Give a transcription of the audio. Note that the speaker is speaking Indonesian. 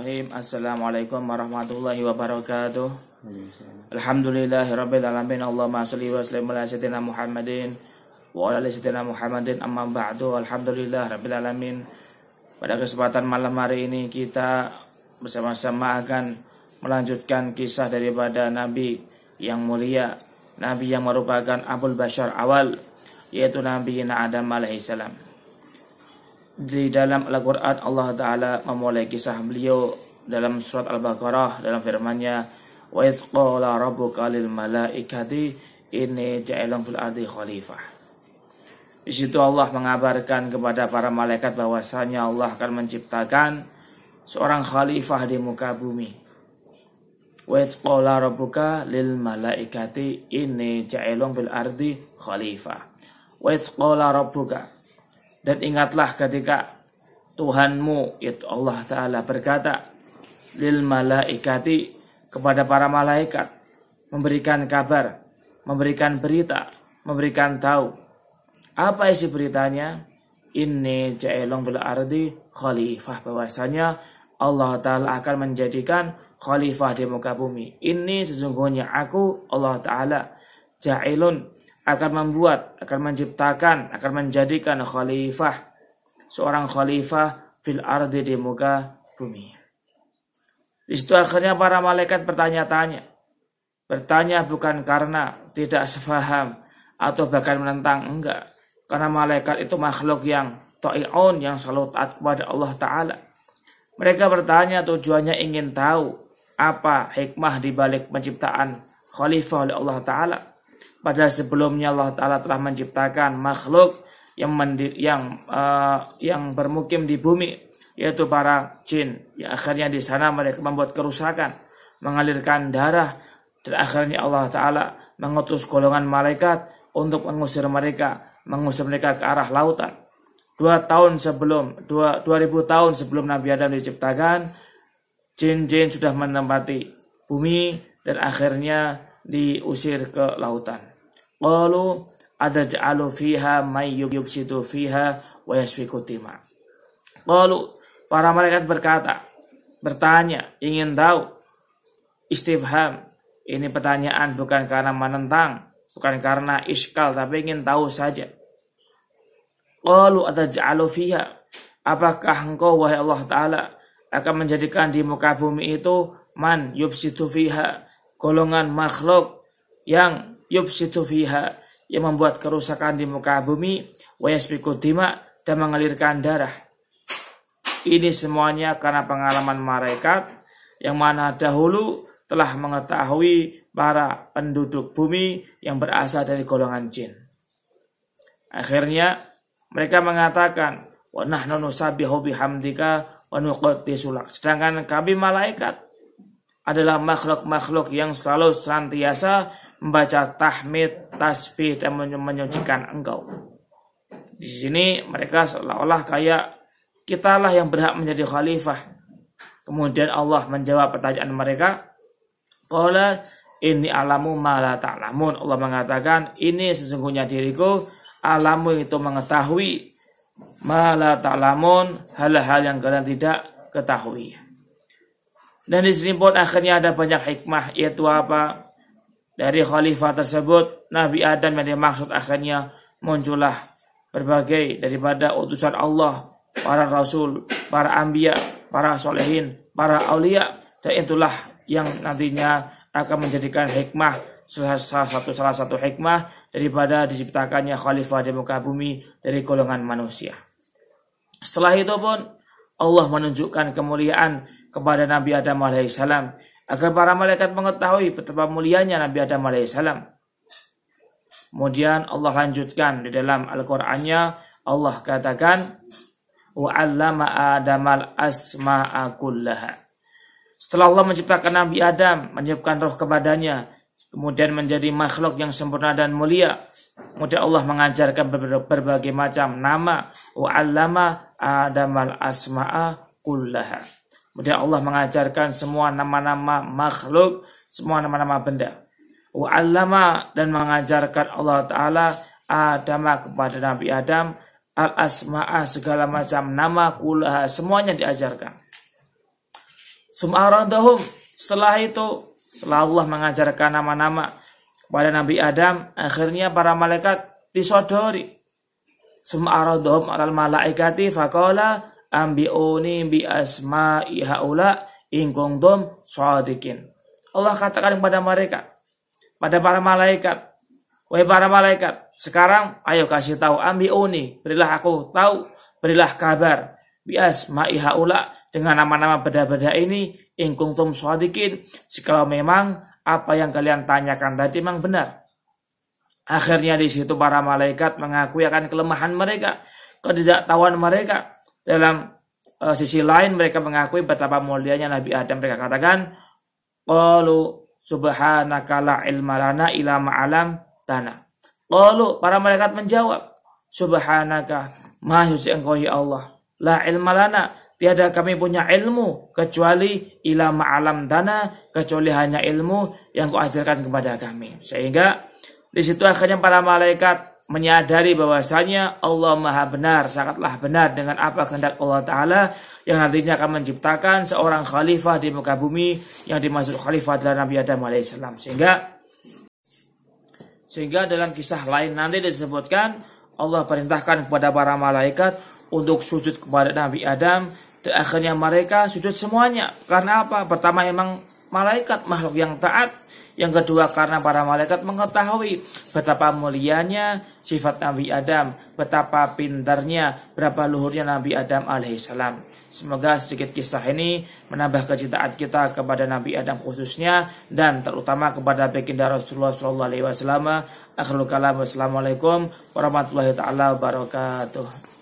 Bismillahirrahmanirrahim. Assalamualaikum warahmatullahi wabarakatuh. Alhamdulillahirabbil alamin. Allahumma shalli wa sallim ala sayyidina Muhammadin wa ala ali sayyidina Muhammadin. Amma ba'du. Alhamdulillahirabbil alamin. Pada kesempatan malam hari ini kita bersama-sama akan melanjutkan kisah daripada Nabi yang mulia, Nabi yang merupakan Abul Bashar awal, yaitu Nabi Adam alaihissalam. Di dalam Al-Quran Allah Ta'ala memulai kisah beliau dalam surat Al-Baqarah dalam firman-Nya, wa idz qala rabbuka lil malaikati inni ja'ilun fil ardi khalifah. Di situ Allah mengabarkan kepada para malaikat bahwasanya Allah akan menciptakan seorang khalifah di muka bumi. Wa idz qala rabbuka lil malaikati inni ja'ilun fil ardi khalifah. Wa idz qala rabbuka, dan ingatlah ketika Tuhanmu, yaitu Allah Ta'ala, berkata lil malaikati, kepada para malaikat, memberikan kabar, memberikan berita, memberikan tahu. Apa isi beritanya? Inni ja'ilun fil ardi khalifah, bahwasanya Allah Ta'ala akan menjadikan khalifah di muka bumi. Ini sesungguhnya aku, Allah Ta'ala, ja'ilun, akan membuat, akan menciptakan, akan menjadikan khalifah, seorang khalifah fil ardi, di muka bumi. Di situ akhirnya para malaikat bertanya-tanya. Bertanya bukan karena tidak sefaham atau bahkan menentang, enggak. Karena malaikat itu makhluk yang ta'i'un, yang selalu taat kepada Allah Ta'ala. Mereka bertanya tujuannya ingin tahu apa hikmah di balik penciptaan khalifah oleh Allah Ta'ala. Padahal sebelumnya Allah Ta'ala telah menciptakan makhluk yang bermukim di bumi, yaitu para jin. Yang akhirnya di sana mereka membuat kerusakan, mengalirkan darah, dan akhirnya Allah Ta'ala mengutus golongan malaikat untuk mengusir mereka ke arah lautan. 2000 tahun sebelum Nabi Adam diciptakan, jin-jin sudah menempati bumi dan akhirnya diusir ke lautan. Qalu adaj'alu fiha may yufsidu fiha wa yasfiku dima. Qalu, para malaikat bertanya, ingin tahu. Istifham, ini pertanyaan bukan karena menentang, bukan karena iskal, tapi ingin tahu saja. Qalu adaj'alu fiha, apakah engkau wahai Allah Ta'ala akan menjadikan di muka bumi itu man yufsidu fiha, golongan makhluk yang yufsidu fiha, yang membuat kerusakan di muka bumi, wa yasfiku dima, dan mengalirkan darah. Ini semuanya karena pengalaman malaikat yang mana dahulu telah mengetahui para penduduk bumi yang berasal dari golongan jin. Akhirnya mereka mengatakan, wa nahnu nusabbihu bihamdika wa nuqaddisu lak, sedangkan kami malaikat adalah makhluk-makhluk yang selalu senantiasa membaca tahmid, tasbih, dan menyucikan engkau. Di sini mereka seolah-olah kayak kitalah yang berhak menjadi khalifah. Kemudian Allah menjawab pertanyaan mereka. Qala inni alamu ma la ta'lamun. Allah mengatakan, ini sesungguhnya diriku alamu, itu mengetahui, ma la ta'lamun, hal-hal yang kalian tidak ketahui. Dan di sini pun akhirnya ada banyak hikmah, yaitu apa? Dari khalifah tersebut, Nabi Adam yang dimaksud, akhirnya muncullah berbagai daripada utusan Allah, para rasul, para anbiya, para solehin, para aulia, dan itulah yang nantinya akan menjadikan hikmah, salah satu hikmah daripada diciptakannya khalifah di muka bumi dari golongan manusia. Setelah itu pun Allah menunjukkan kemuliaan kepada Nabi Adam alaihissalam, agar para malaikat mengetahui betapa mulianya Nabi Adam alaihissalam. Kemudian Allah lanjutkan di dalam Al-Qur'annya, Allah katakan, wa 'allama Adamal asma'a kullaha. Setelah Allah menciptakan Nabi Adam, menyiapkan roh kepadanya, kemudian menjadi makhluk yang sempurna dan mulia, kemudian Allah mengajarkan berbagai macam nama, wa 'allama Adamal asma'a kullaha. Kemudian Allah mengajarkan semua nama-nama makhluk, semua nama-nama benda. Wa'allama, dan mengajarkan Allah Ta'ala Adam kepada Nabi Adam al-asma'a, segala macam nama, kullaha, semuanya diajarkan. Sum'aradahum, setelah itu, setelah Allah mengajarkan nama-nama pada Nabi Adam, akhirnya para malaikat disodori. Sum'aradahum alal malaikati faqala ambi'uni bi asma'i haula in kuntum shadiqin. Allah katakan kepada mereka, pada para malaikat, wahai para malaikat, sekarang ayo kasih tahu, ambi'uni, berilah aku tahu, berilah kabar, bi asma'i haula, dengan nama-nama benda-benda ini, in kuntum shadiqin, jikalau memang apa yang kalian tanyakan tadi memang benar. Akhirnya di situ para malaikat mengakui akan kelemahan mereka, ketidaktahuan mereka. Dalam sisi lain mereka mengakui betapa mulianya Nabi Adam. Mereka katakan, qalu subhanaka la ilma lana illa ma'alam tana. Qalu, para malaikat menjawab, subhanaka, maha suci engkau ya Allah, la ilma lana, tiada kami punya ilmu kecuali ila ma'alam dana, kecuali hanya ilmu yang kau ajarkan kepada kami. Sehingga di situ akhirnya para malaikat menyadari bahwasanya Allah Maha benar, sangatlah benar dengan apa kehendak Allah Ta'ala yang nantinya akan menciptakan seorang khalifah di muka bumi, yang dimaksud khalifah adalah Nabi Adam alaihissalam. Sehingga dalam kisah lain nanti disebutkan Allah perintahkan kepada para malaikat untuk sujud kepada Nabi Adam, dan akhirnya mereka sujud semuanya. Karena apa? Pertama, memang malaikat makhluk yang taat. Yang kedua, karena para malaikat mengetahui betapa mulianya sifat Nabi Adam, betapa pintarnya, berapa luhurnya Nabi Adam alaihissalam. Semoga sedikit kisah ini menambah kecintaan kita kepada Nabi Adam khususnya, dan terutama kepada baginda Rasulullah SAW. Akhirul kalam, wassalamualaikum warahmatullahi taala wabarakatuh.